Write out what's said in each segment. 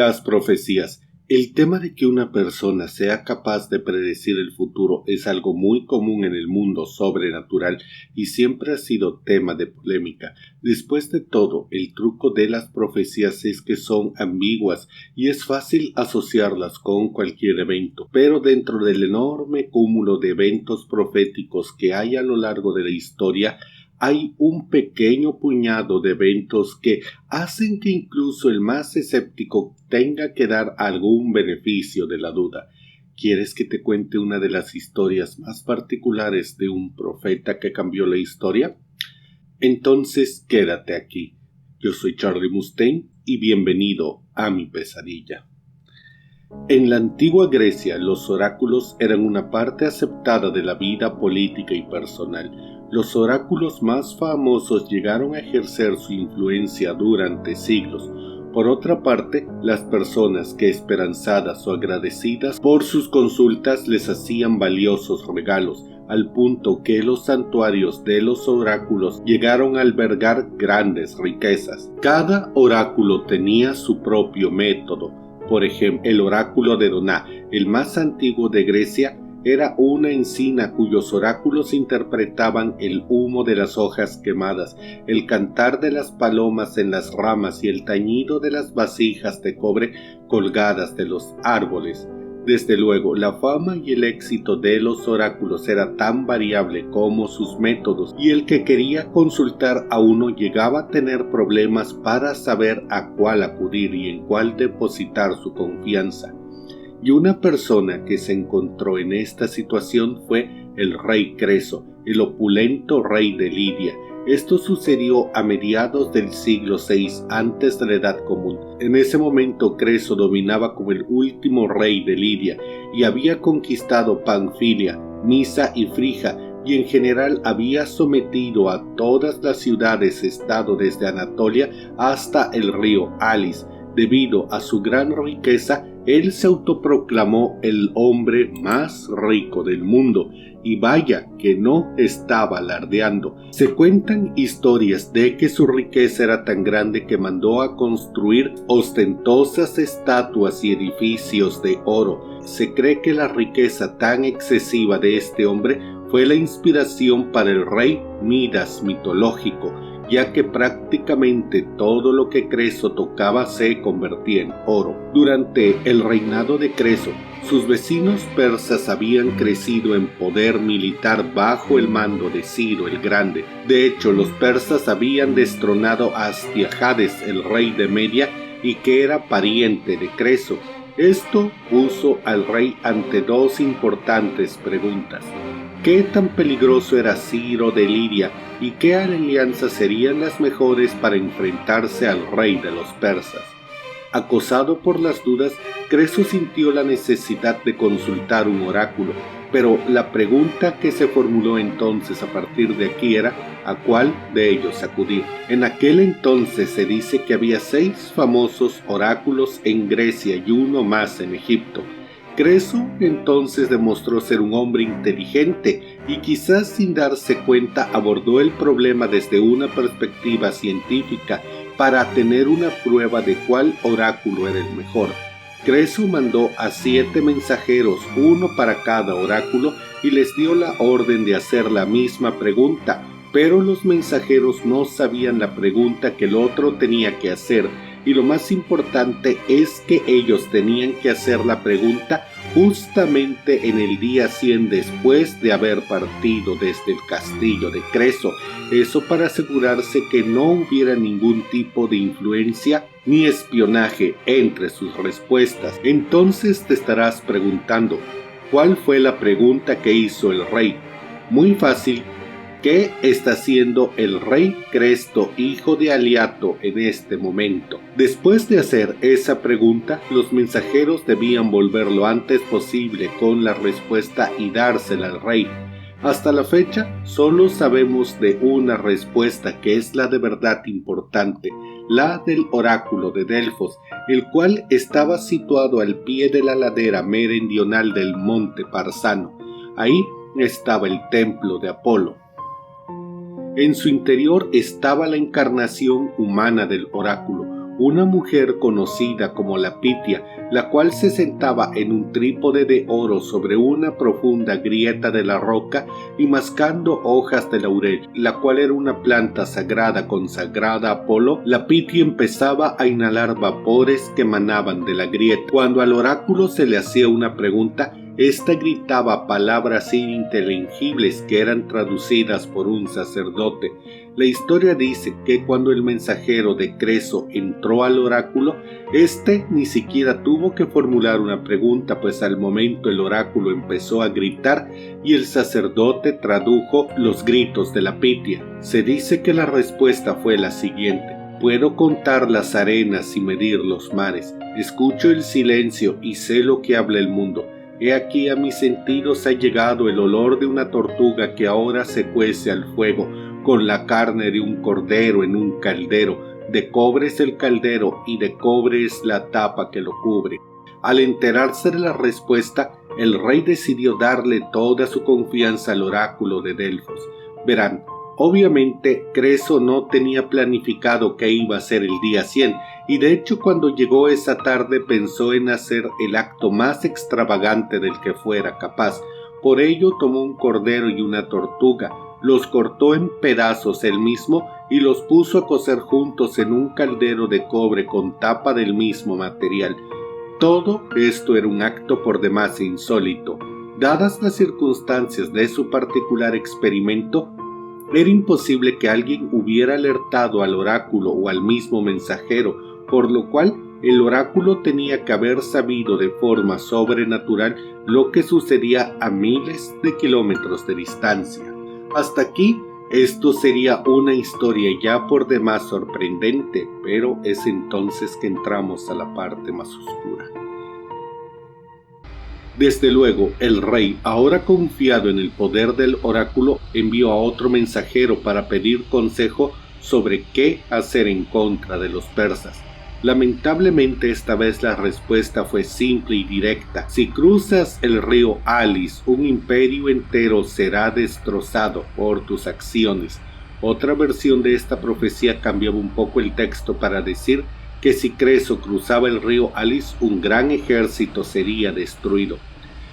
Las profecías. El tema de que una persona sea capaz de predecir el futuro es algo muy común en el mundo sobrenatural y siempre ha sido tema de polémica. Después de todo, el truco de las profecías es que son ambiguas y es fácil asociarlas con cualquier evento, pero dentro del enorme cúmulo de eventos proféticos que hay a lo largo de la historia, hay un pequeño puñado de eventos que hacen que incluso el más escéptico tenga que dar algún beneficio de la duda. ¿Quieres que te cuente una de las historias más particulares de un profeta que cambió la historia? Entonces quédate aquí. Yo soy Charlie Mustaine y bienvenido a mi pesadilla. En la antigua Grecia, los oráculos eran una parte aceptada de la vida política y personal. Los oráculos más famosos llegaron a ejercer su influencia durante siglos. Por otra parte, las personas que esperanzadas o agradecidas por sus consultas les hacían valiosos regalos, al punto que los santuarios de los oráculos llegaron a albergar grandes riquezas. Cada oráculo tenía su propio método. Por ejemplo, el oráculo de Doná, el más antiguo de Grecia, era una encina cuyos oráculos interpretaban el humo de las hojas quemadas, el cantar de las palomas en las ramas y el tañido de las vasijas de cobre colgadas de los árboles. Desde luego, la fama y el éxito de los oráculos era tan variable como sus métodos, y el que quería consultar a uno llegaba a tener problemas para saber a cuál acudir y en cuál depositar su confianza. Y una persona que se encontró en esta situación fue el rey Creso, el opulento rey de Lidia. Esto sucedió a mediados del siglo VI antes de la Edad Común. En ese momento Creso dominaba como el último rey de Lidia y había conquistado Panfilia, Misa y Frija, y en general había sometido a todas las ciudades-estado desde Anatolia hasta el río Alis. Debido a su gran riqueza, él se autoproclamó el hombre más rico del mundo, y vaya que no estaba alardeando. Se cuentan historias de que su riqueza era tan grande que mandó a construir ostentosas estatuas y edificios de oro. Se cree que la riqueza tan excesiva de este hombre fue la inspiración para el rey Midas mitológico, ya que prácticamente todo lo que Creso tocaba se convertía en oro. Durante el reinado de Creso, sus vecinos persas habían crecido en poder militar bajo el mando de Ciro el Grande. De hecho, los persas habían destronado a Astiages, el rey de Media, y que era pariente de Creso. Esto puso al rey ante dos importantes preguntas. ¿Qué tan peligroso era Ciro de Lidia y qué alianzas serían las mejores para enfrentarse al rey de los persas? Acosado por las dudas, Creso sintió la necesidad de consultar un oráculo, pero la pregunta que se formuló entonces a partir de aquí era ¿a cuál de ellos acudir? En aquel entonces se dice que había 6 famosos oráculos en Grecia y uno más en Egipto. Creso entonces demostró ser un hombre inteligente y quizás sin darse cuenta abordó el problema desde una perspectiva científica para tener una prueba de cuál oráculo era el mejor. Creso mandó a 7 mensajeros, uno para cada oráculo, y les dio la orden de hacer la misma pregunta, pero los mensajeros no sabían la pregunta que el otro tenía que hacer. Y lo más importante es que ellos tenían que hacer la pregunta justamente en el día 100 después de haber partido desde el castillo de Creso. Eso para asegurarse que no hubiera ningún tipo de influencia ni espionaje entre sus respuestas. Entonces te estarás preguntando, ¿cuál fue la pregunta que hizo el rey? Muy fácil. ¿Qué está haciendo el rey Creso, hijo de Aliato, en este momento? Después de hacer esa pregunta, los mensajeros debían volver lo antes posible con la respuesta y dársela al rey. Hasta la fecha, solo sabemos de una respuesta que es la de verdad importante, la del oráculo de Delfos, el cual estaba situado al pie de la ladera meridional del monte Parsano. Ahí estaba el templo de Apolo. En su interior estaba la encarnación humana del oráculo, una mujer conocida como la Pitia, la cual se sentaba en un trípode de oro sobre una profunda grieta de la roca y mascando hojas de laurel, la cual era una planta sagrada consagrada a Apolo. La Pitia empezaba a inhalar vapores que emanaban de la grieta. Cuando al oráculo se le hacía una pregunta, ésta gritaba palabras ininteligibles que eran traducidas por un sacerdote. La historia dice que cuando el mensajero de Creso entró al oráculo, éste ni siquiera tuvo que formular una pregunta, pues al momento el oráculo empezó a gritar y el sacerdote tradujo los gritos de la Pitia. Se dice que la respuesta fue la siguiente: puedo contar las arenas y medir los mares, escucho el silencio y sé lo que habla el mundo. He aquí a mis sentidos ha llegado el olor de una tortuga que ahora se cuece al fuego, con la carne de un cordero en un caldero. De cobre es el caldero y de cobre es la tapa que lo cubre. Al enterarse de la respuesta, el rey decidió darle toda su confianza al oráculo de Delfos. Verán, obviamente Creso no tenía planificado qué iba a ser el día 100, y de hecho cuando llegó esa tarde pensó en hacer el acto más extravagante del que fuera capaz. Por ello tomó un cordero y una tortuga, los cortó en pedazos él mismo y los puso a cocer juntos en un caldero de cobre con tapa del mismo material. Todo esto era un acto por demás insólito. Dadas las circunstancias de su particular experimento, era imposible que alguien hubiera alertado al oráculo o al mismo mensajero, por lo cual el oráculo tenía que haber sabido de forma sobrenatural lo que sucedía a miles de kilómetros de distancia. Hasta aquí, esto sería una historia ya por demás sorprendente, pero es entonces que entramos a la parte más oscura. Desde luego, el rey, ahora confiado en el poder del oráculo, envió a otro mensajero para pedir consejo sobre qué hacer en contra de los persas. Lamentablemente esta vez la respuesta fue simple y directa: si cruzas el río Alis, un imperio entero será destrozado por tus acciones. Otra versión de esta profecía cambiaba un poco el texto para decir que si Creso cruzaba el río Alis, un gran ejército sería destruido.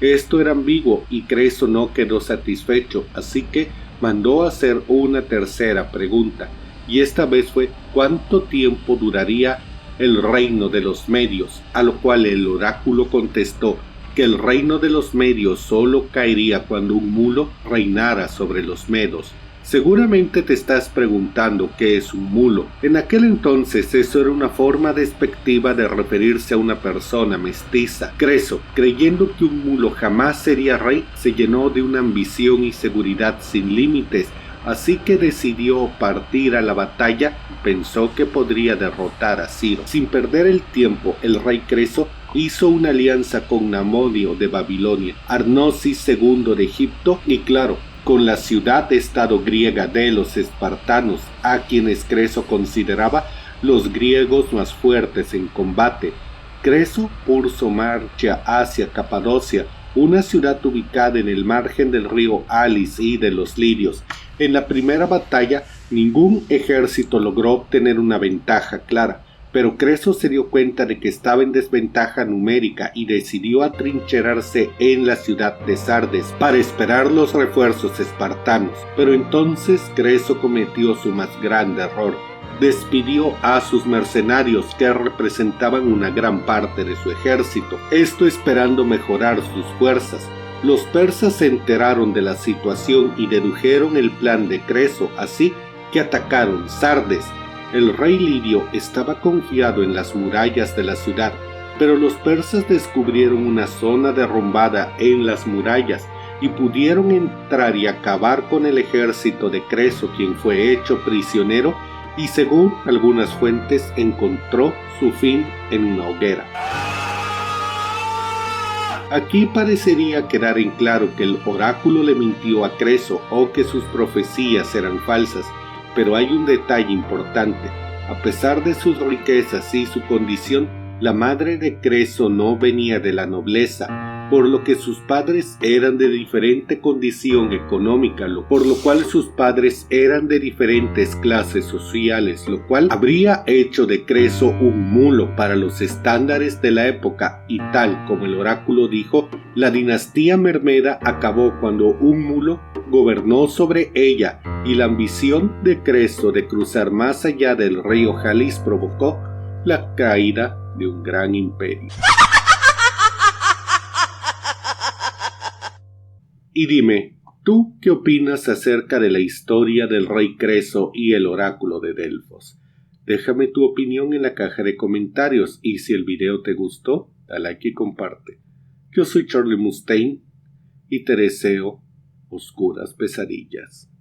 Esto era ambiguo y Creso no quedó satisfecho, así que mandó hacer una tercera pregunta, y esta vez fue: ¿cuánto tiempo duraría el reino de los medios? A lo cual el oráculo contestó que el reino de los medios solo caería cuando un mulo reinara sobre los medos. Seguramente te estás preguntando qué es un mulo. En aquel entonces eso era una forma despectiva de referirse a una persona mestiza. Creso, creyendo que un mulo jamás sería rey, se llenó de una ambición y seguridad sin límites, así que decidió partir a la batalla y pensó que podría derrotar a Ciro. Sin perder el tiempo, el rey Creso hizo una alianza con Namonio de Babilonia, Arnosis II de Egipto y, claro, con la ciudad-estado griega de los espartanos, a quienes Creso consideraba los griegos más fuertes en combate. Creso puso marcha hacia Capadocia, una ciudad ubicada en el margen del río Alis y de los Lirios. En la primera batalla, ningún ejército logró obtener una ventaja clara, pero Creso se dio cuenta de que estaba en desventaja numérica y decidió atrincherarse en la ciudad de Sardes para esperar los refuerzos espartanos. Pero entonces Creso cometió su más grande error. Despidió a sus mercenarios, que representaban una gran parte de su ejército, esto esperando mejorar sus fuerzas. Los persas se enteraron de la situación y dedujeron el plan de Creso, así que atacaron Sardes. El rey lidio estaba confiado en las murallas de la ciudad, pero los persas descubrieron una zona derrumbada en las murallas y pudieron entrar y acabar con el ejército de Creso, quien fue hecho prisionero y, según algunas fuentes, encontró su fin en una hoguera. Aquí parecería quedar en claro que el oráculo le mintió a Creso o que sus profecías eran falsas, pero hay un detalle importante. A pesar de sus riquezas y su condición, la madre de Creso no venía de la nobleza. por lo que sus padres eran de diferente condición económica, por lo cual sus padres eran de diferentes clases sociales, lo cual habría hecho de Creso un mulo para los estándares de la época, y tal como el oráculo dijo, la dinastía mermeda acabó cuando un mulo gobernó sobre ella, y la ambición de Creso de cruzar más allá del río Jalis provocó la caída de un gran imperio. Y dime, ¿tú qué opinas acerca de la historia del rey Creso y el oráculo de Delfos? Déjame tu opinión en la caja de comentarios y si el video te gustó, da like y comparte. Yo soy Charlie Mustaine y te deseo oscuras pesadillas.